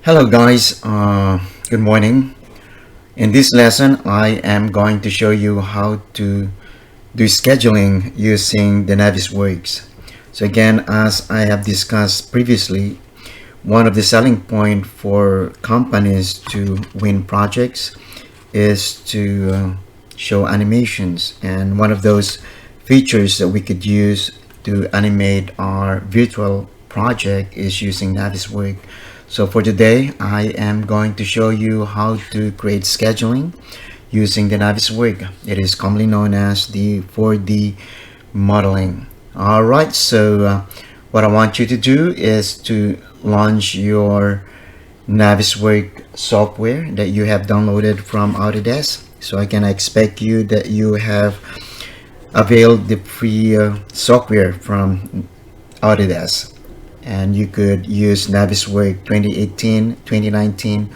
Hello guys, good morning. In this lesson, I am going to show you how to do scheduling using the Navisworks. So again, as I have discussed previously, one of the selling point for companies to win projects is to show animations, and one of those features that we could use to animate our virtual project is using Navisworks. So for today, I am going to show you how to create scheduling using the Navisworks. It is commonly known as the 4D modeling. Alright, so what I want you to do is to launch your Navisworks software that you have downloaded from Autodesk. So again, I expect you that you have availed the free software from Autodesk, and you could use Navisworks 2018, 2019,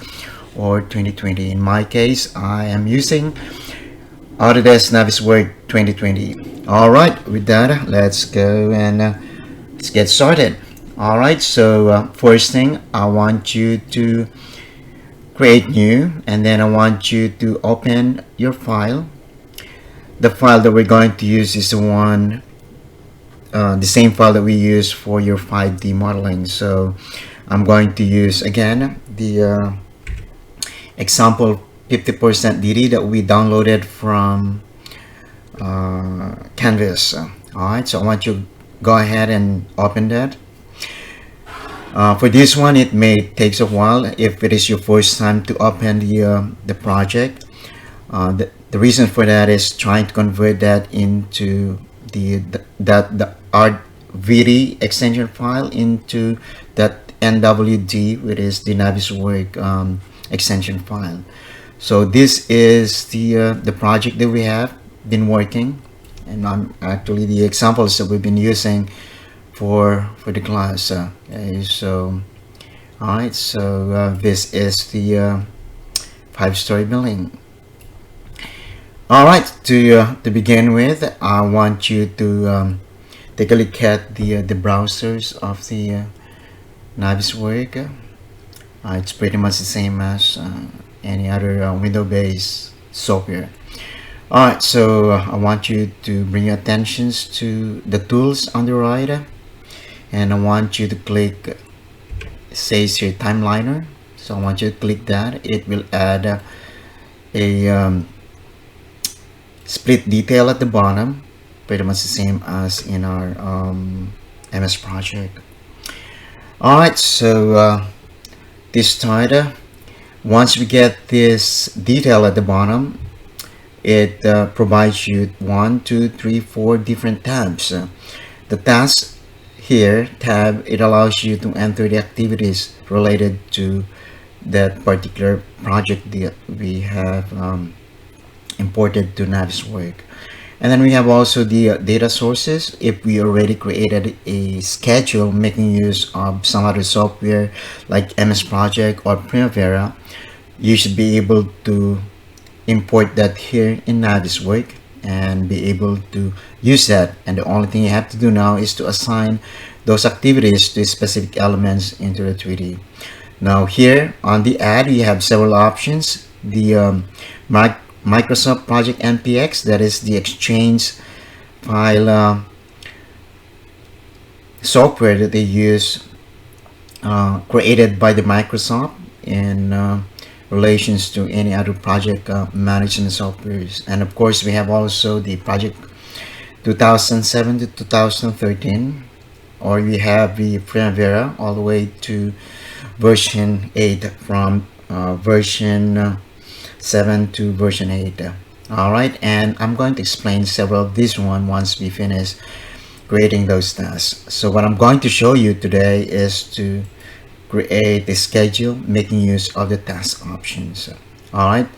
or 2020. In my case, I am using Autodesk Navisworks 2020. All right, with that, let's go and let's get started. All right, so first thing, I want you to create new, and then I want you to open your file. The file that we're going to use is the same file that we use for your 5D modeling. So I'm going to use again the example 50% DD that we downloaded from Canvas. Alright, so I want you to go ahead and open that. For this one, it may take a while if it is your first time to open the project. The reason for that is trying to convert that into the art VD extension file into that NWD, which is the Navisworks extension file. So this is the project that we have been working, and I'm actually the examples that we've been using for the class. Okay, so all right, so this is the 5-story building. All right, to begin with, I want you to take a look at the browsers of the Navisworks. It's pretty much the same as any other window-based software. All right, so I want you to bring your attentions to the tools on the right, and I want you to click, it says here, timeliner. So I want you to click that. It will add a split detail at the bottom, pretty much the same as in our MS project. Alright, so this title, once we get this detail at the bottom, it provides you 1, 2, 3, 4 different tabs. The task here tab, it allows you to enter the activities related to that particular project that we have imported to Navisworks. And then we have also the data sources. If we already created a schedule making use of some other software like MS Project or Primavera, you should be able to import that here in Navisworks and be able to use that. And the only thing you have to do now is to assign those activities to specific elements into the 3D. Now here on the add, you have several options. The Microsoft Project NPX, that is the Exchange file software that they use, created by the Microsoft in relations to any other project management softwares. And of course, we have also the project 2007 to 2013, or we have the Primavera all the way to version 8, from version 7 to version 8. Alright, and I'm going to explain several of these once we finish creating those tasks. So what I'm going to show you today is to create a schedule making use of the task options. Alright,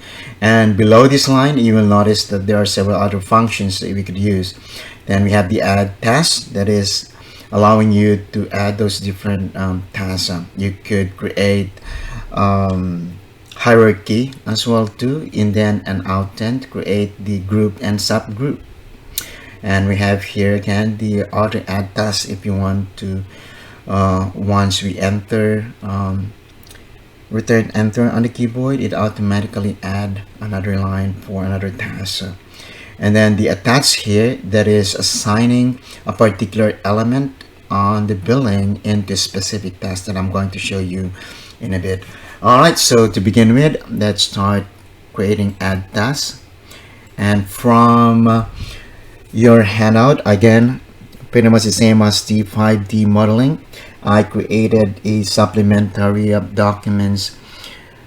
and below this line you will notice that there are several other functions that we could use. Then we have the add task, that is allowing you to add those different tasks. You could create hierarchy as well too, indent and outent, create the group and subgroup. And we have here again the auto add task if you want to once we enter return enter on the keyboard, it automatically add another line for another task. And then the attach here, that is assigning a particular element on the billing into specific task that I'm going to show you in a bit. Alright, so to begin with, let's start creating add task. And from your handout, again, pretty much the same as the 5D modeling, I created a supplementary documents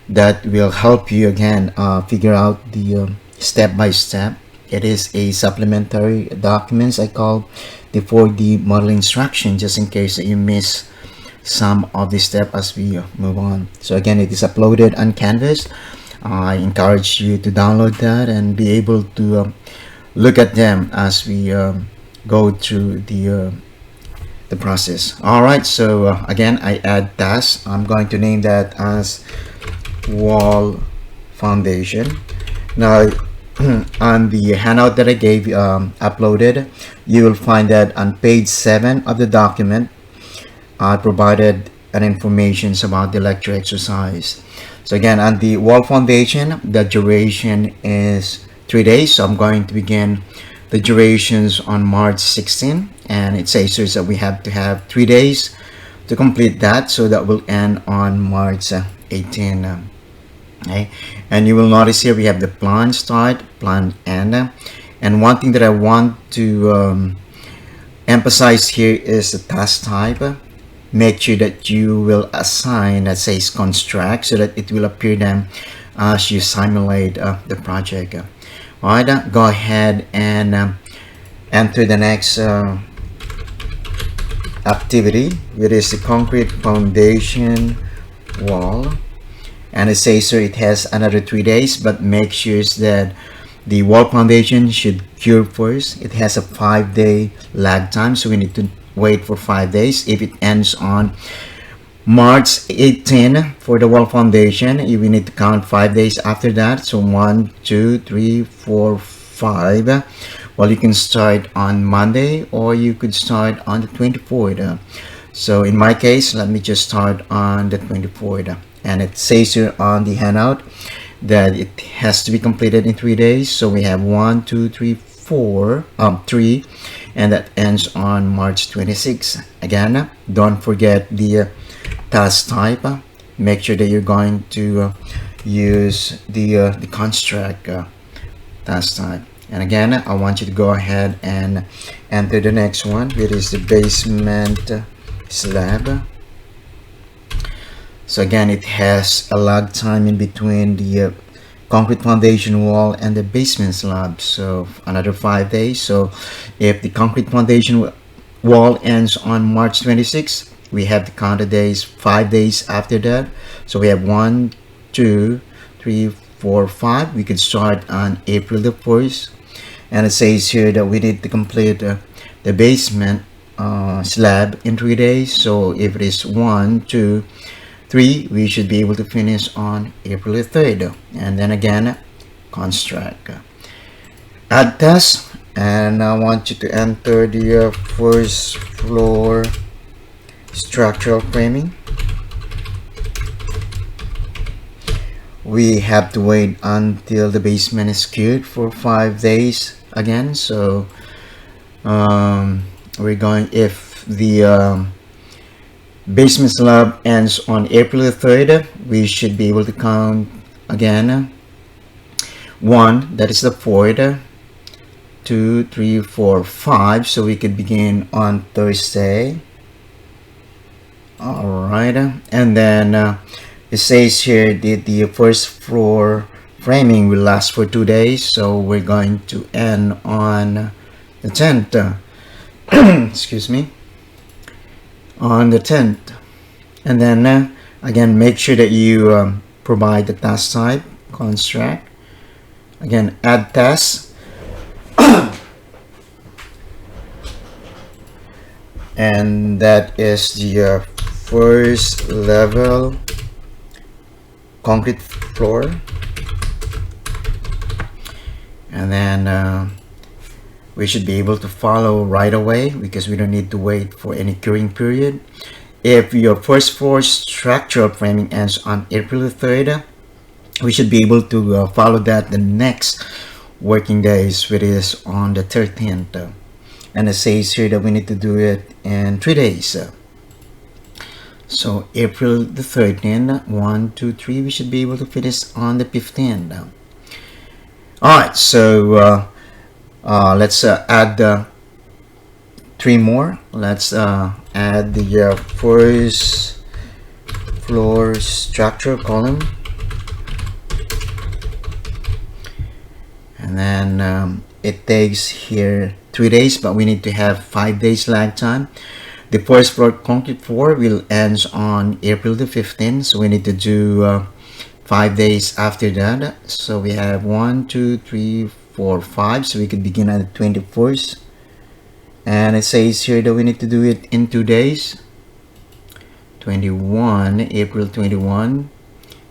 that will help you again figure out the step by step. It is a supplementary documents I call the 4D modeling instruction, just in case that you miss some of the step as we move on. So again, it is uploaded on Canvas. I encourage you to download that and be able to look at them as we go through the process. Alright, so again, I add task. I'm going to name that as wall foundation. Now on the handout that I gave uploaded, you will find that on page 7 of the document I provided an information about the lecture exercise. So again, on the wall foundation, the duration is 3 days, so I'm going to begin the durations on March 16, and it says here that we have to have 3 days to complete that, so that will end on March 18. Okay, and you will notice here we have the plan start, plan end, and one thing that I want to emphasize here is the task type. Make sure that you will assign that says construct, so that it will appear then as you simulate the project. Alright, go ahead and enter the next activity, which is the concrete foundation wall. And it says so it has another 3 days, but make sure that the wall foundation should cure first. It has a 5-day lag time, so we need to wait for 5 days. If it ends on March 18 for the wall foundation, we need to count 5 days after that. So 1, 2, 3, 4, 5. Well, you can start on Monday, or you could start on the 24th. So in my case, let me just start on the 24th. And it says here on the handout that it has to be completed in 3 days. So we have 1, 2, 3, 4, 3, and that ends on March 26. Again, don't forget the task type. Make sure that you're going to use the construct task type. And again, I want you to go ahead and enter the next one, which is the basement slab. So again, it has a lag time in between the concrete foundation wall and the basement slab, so another 5 days. So if the concrete foundation wall ends on March 26, we have to count the days 5 days after that. So we have 1, 2, 3, 4, 5. We could start on April the 1st, and it says here that we need to complete the basement slab in 3 days. So if it is 1, 2, 3, we should be able to finish on April the 3rd. And then again, construct. Add task, and I want you to enter the first floor structural framing. We have to wait until the basement is cured for 5 days again. So we're going, if the basement slab ends on April the 3rd, we should be able to count again 1, that is the 4th, 2, 3, 4, 5, so we could begin on Thursday. Alright, and then it says here that the first floor framing will last for 2 days, so we're going to end on the 10th. Excuse me, on the 10th. And then again, make sure that you provide the task type, construct. Again, add task. And that is the first level concrete floor. And then we should be able to follow right away, because we don't need to wait for any curing period. if your first floor structural framing ends on April the 3rd, we should be able to follow that the next working days, which is on the 13th. And it says here that we need to do it in 3 days. So April the 13th, 1, 2, 3, we should be able to finish on the 15th. Alright, so let's add 3 more. Let's add the first floor structure column, and then it takes here 3 days, but we need to have 5 days lag time. The first floor concrete floor will end on April the 15th, so we need to do 5 days after that. So we have 1, 2, 3, 4, 5, so we could begin on the 21st. And it says here that we need to do it in 2 days, 21, April 21,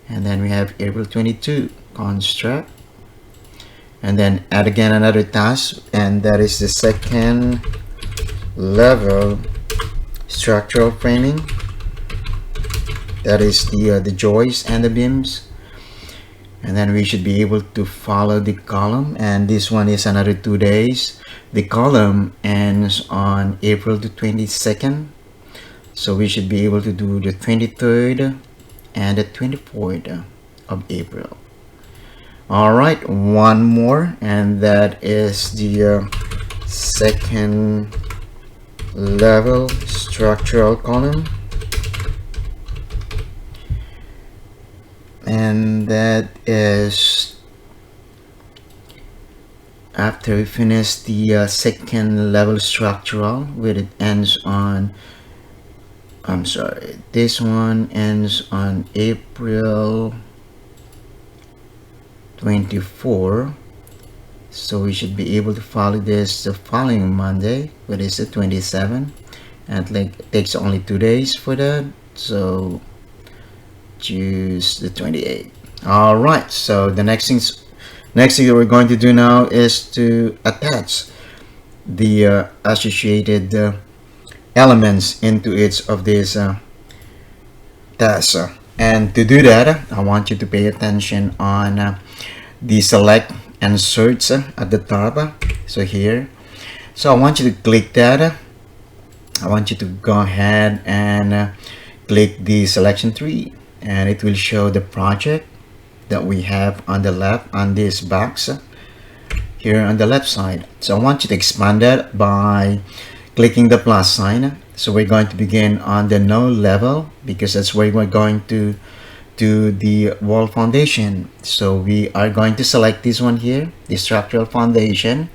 and then we have April 22 construct, and then add again another task, and that is the second level structural framing. That is the joists and the beams, and then we should be able to follow the column, and this one is another 2 days. The column ends on April the 22nd, so we should be able to do the 23rd and the 24th of April. Alright, one more, and that is the second level structural column, and that is after we finish the second level structural, where it ends on, I'm sorry, this one ends on April 24, so we should be able to follow this the following Monday, which is the 27th, and it takes only 2 days for that, so choose the 28th. All right, so the next thing we're going to do now is to attach the associated elements into each of these tasks. And to do that, I want you to pay attention on the select and search at the top. So here, so I want you to click that. I want you to go ahead and click the selection tree, and it will show the project that we have on the left on this box here on the left side. So I want you to expand that by clicking the plus sign. So we're going to begin on the node level, because that's where we're going to do the wall foundation. So we are going to select this one here, the structural foundation,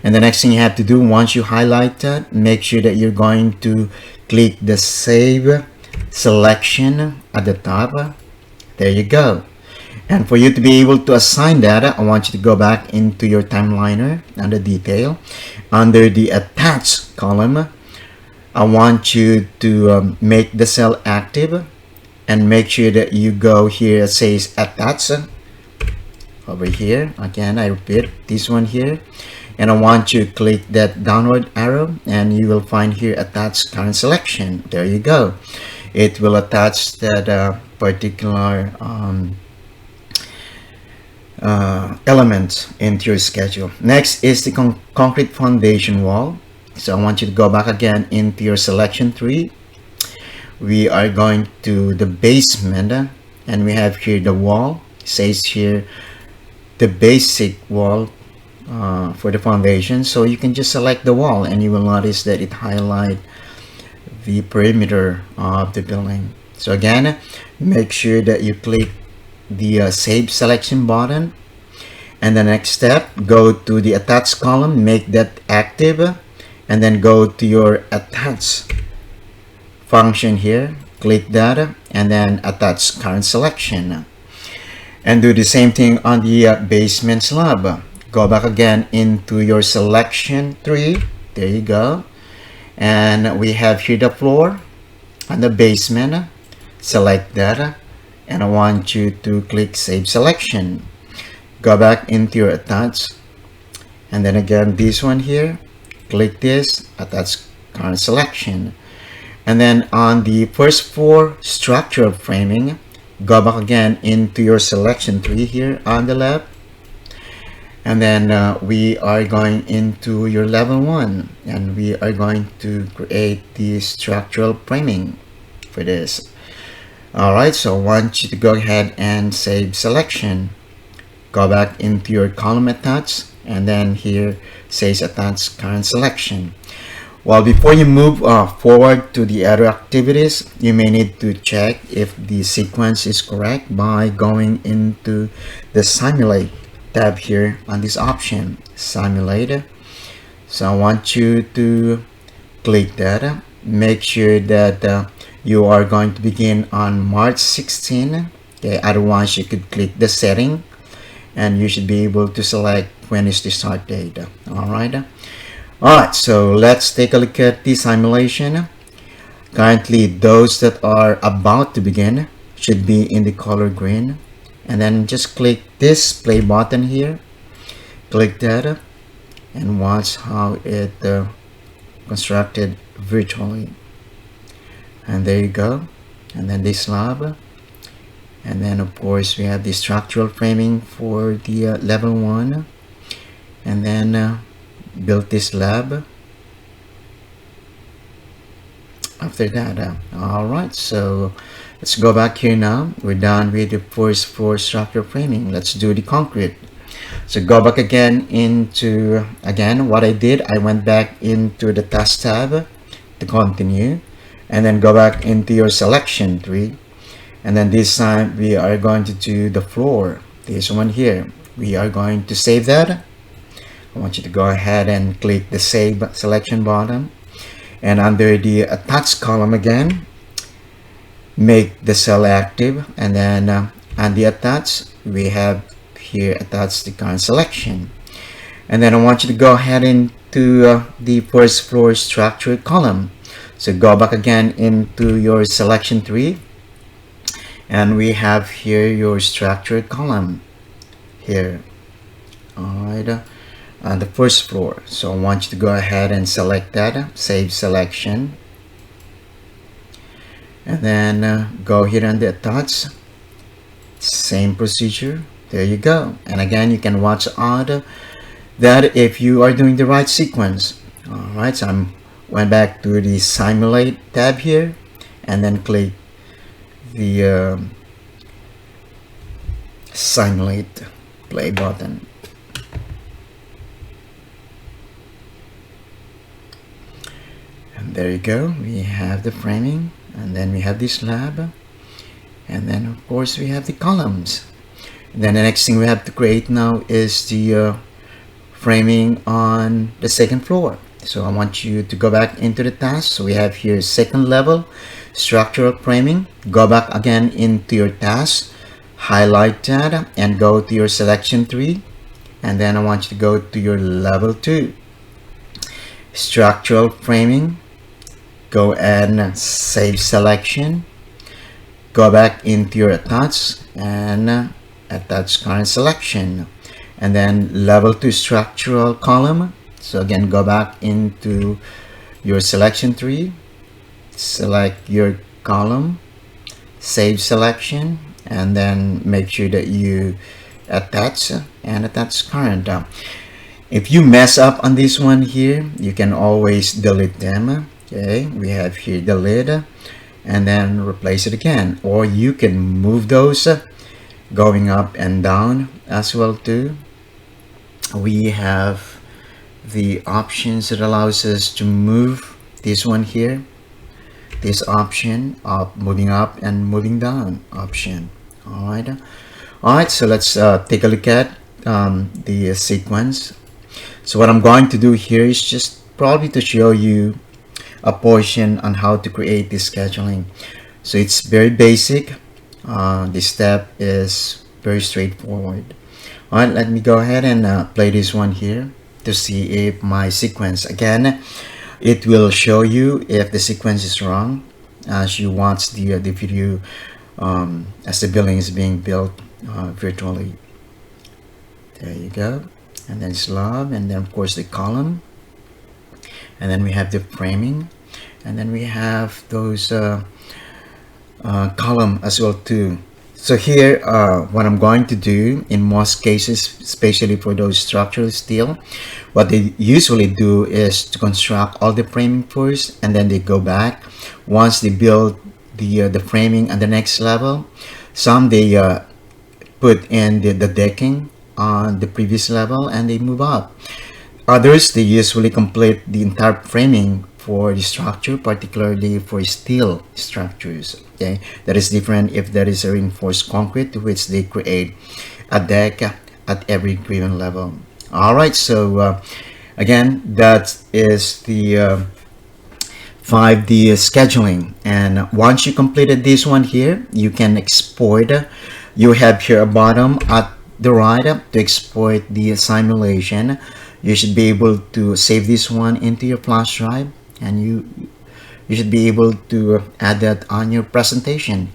and the next thing you have to do, once you highlight that, make sure that you're going to click the save selection at the top. There you go. And for you to be able to assign that, I want you to go back into your timeliner under detail. Under the attach column, I want you to make the cell active, and make sure that you go here, it says attach over here. Again, I repeat, this one here, and I want you to click that downward arrow, and you will find here attach current selection. There you go. It will attach that particular element into your schedule. Next is the concrete foundation wall. So I want you to go back again into your selection tree. We are going to the basement, and we have here the wall. It says here the basic wall for the foundation. So you can just select the wall, and you will notice that it highlights the perimeter of the building. So again, make sure that you click the save selection button, and the next step, go to the attach column, make that active, and then go to your attach function here, click that, and then attach current selection, and do the same thing on the basement slab. Go back again into your selection tree. There you go, and we have here the floor and the basement. Select that, and I want you to click save selection. Go back into your attach, and then again this one here, click this, attach current selection, And then on the first floor structural framing, go back again into your selection tree here on the left. And then we are going into your level 1, and we are going to create the structural framing for this. Alright, so I want you to go ahead and save selection. Go back into your column attach, and then here says attach current selection. Well, before you move forward to the other activities, you may need to check if the sequence is correct by going into the simulate tab here on this option, simulate. So I want you to click that. Make sure that you are going to begin on March 16. Okay, otherwise you could click the setting and you should be able to select when is the start date. Alright, so let's take a look at the simulation. Currently, those that are about to begin should be in the color green. And then just click this play button here. Click that and watch how it constructed virtually. And there you go. And then this slab. And then of course we have the structural framing for the level 1. And then build this lab after that. Alright, so let's go back here now. We're done with the first floor structure framing. Let's do the concrete. So go back again into, again, what I did, I went back into the task tab to continue, and then go back into your selection tree. And then this time we are going to do the floor, this one here. We are going to save that. I want you to go ahead and click the save selection button, and under the attach column again, make the cell active, and then on the attach we have here attach the current selection. And then I want you to go ahead into the first floor structure column. So go back again into your selection tree, and we have here your structure column here. Alright, on the first floor. So I want you to go ahead and select that, save selection, and then go here on the attach, same procedure. There you go. And again, you can watch out that if you are doing the right sequence. Alright, so I went back to the simulate tab here, and then click the simulate play button. And there you go, we have the framing, and then we have this slab, and then of course we have the columns. And then the next thing we have to create now is the framing on the second floor. So I want you to go back into the task. So we have here second level structural framing. Go back again into your task, highlight that, and go to your selection tree. And then I want you to go to your level 2 structural framing. Go and save selection. Go back into your attach and attach current selection. And then level 2 structural column. So again, go back into your selection tree, select your column, save selection, and then make sure that you attach and attach current. If you mess up on this one here, you can always delete them. Okay, we have here delete and then replace it again, or you can move those going up and down as well too. We have the options that allows us to move this one here, this option of moving up and moving down option. Alright, so let's take a look at the sequence. So what I'm going to do here is just probably to show you a portion on how to create this scheduling. So it's very basic. This step is very straightforward. Alright, let me go ahead and play this one here to see if my sequence, again, it will show you if the sequence is wrong as you watch the video as the building is being built virtually. There you go. And then slab, and then of course the column, and then we have the framing. and then we have those column as well too. So here, what I'm going to do in most cases, especially for those structural steel, what they usually do is to construct all the framing first, and then they go back. Once they build the framing at the next level, some they put in the decking on the previous level and they move up. Others, they usually complete the entire framing for the structure, particularly for steel structures. Okay, that is different if there is a reinforced concrete, which they create a deck at every given level. All right, so again, that is the 5D scheduling, and once you completed this one here, you can export. You have here a bottom at the right to export the simulation. You should be able to save this one into your flash drive, and you should be able to add that on your presentation,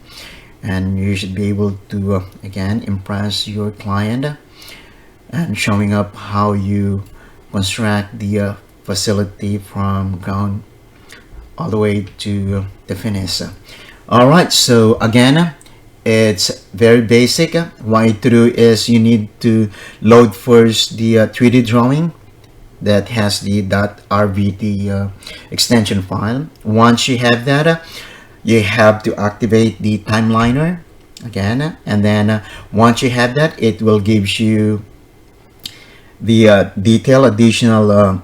and you should be able to again impress your client and showing up how you construct the facility from ground all the way to the finish. All right, so again, it's very basic. What you do is you need to load first the 3D drawing that has the .rvt extension file. Once you have that, you have to activate the timeliner again, and then once you have that, it will give you the detail additional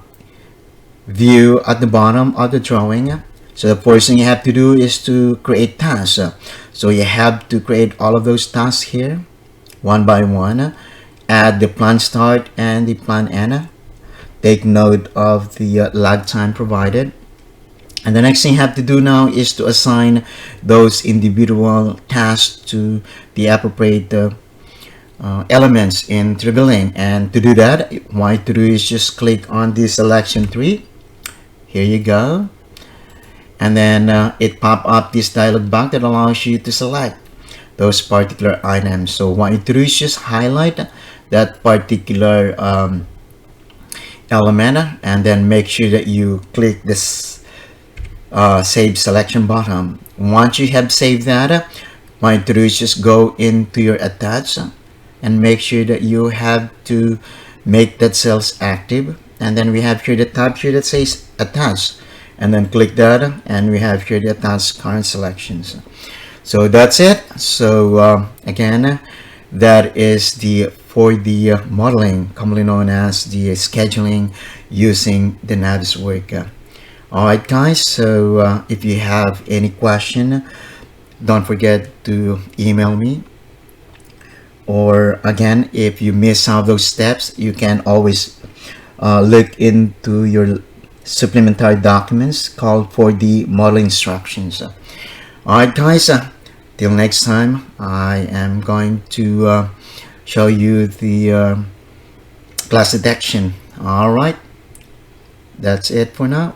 view at the bottom of the drawing. So the first thing you have to do is to create tasks. So you have to create all of those tasks here one by one. Add the plan start and the plan end. Take note of the lag time provided. And the next thing you have to do now is to assign those individual tasks to the appropriate elements in the building. And to do that, what you do is just click on the selection tree. Here you go. And then it pop up this dialog box that allows you to select those particular items. So what you do is just highlight that particular element, and then make sure that you click this save selection button. Once you have saved that, what you do is just go into your attach and make sure that you have to make that cells active. And then we have here the tab here that says attach, and then click that, and we have here the attached current selections. So that's it. So again, that is the 4D modeling, commonly known as the scheduling using the Navisworks. Alright guys, so if you have any question, don't forget to email me. Or again, if you miss some of those steps, you can always look into your supplementary documents called 4D modeling instructions. Alright guys, till next time, I am going to show you the class detection. Alright, that's it for now.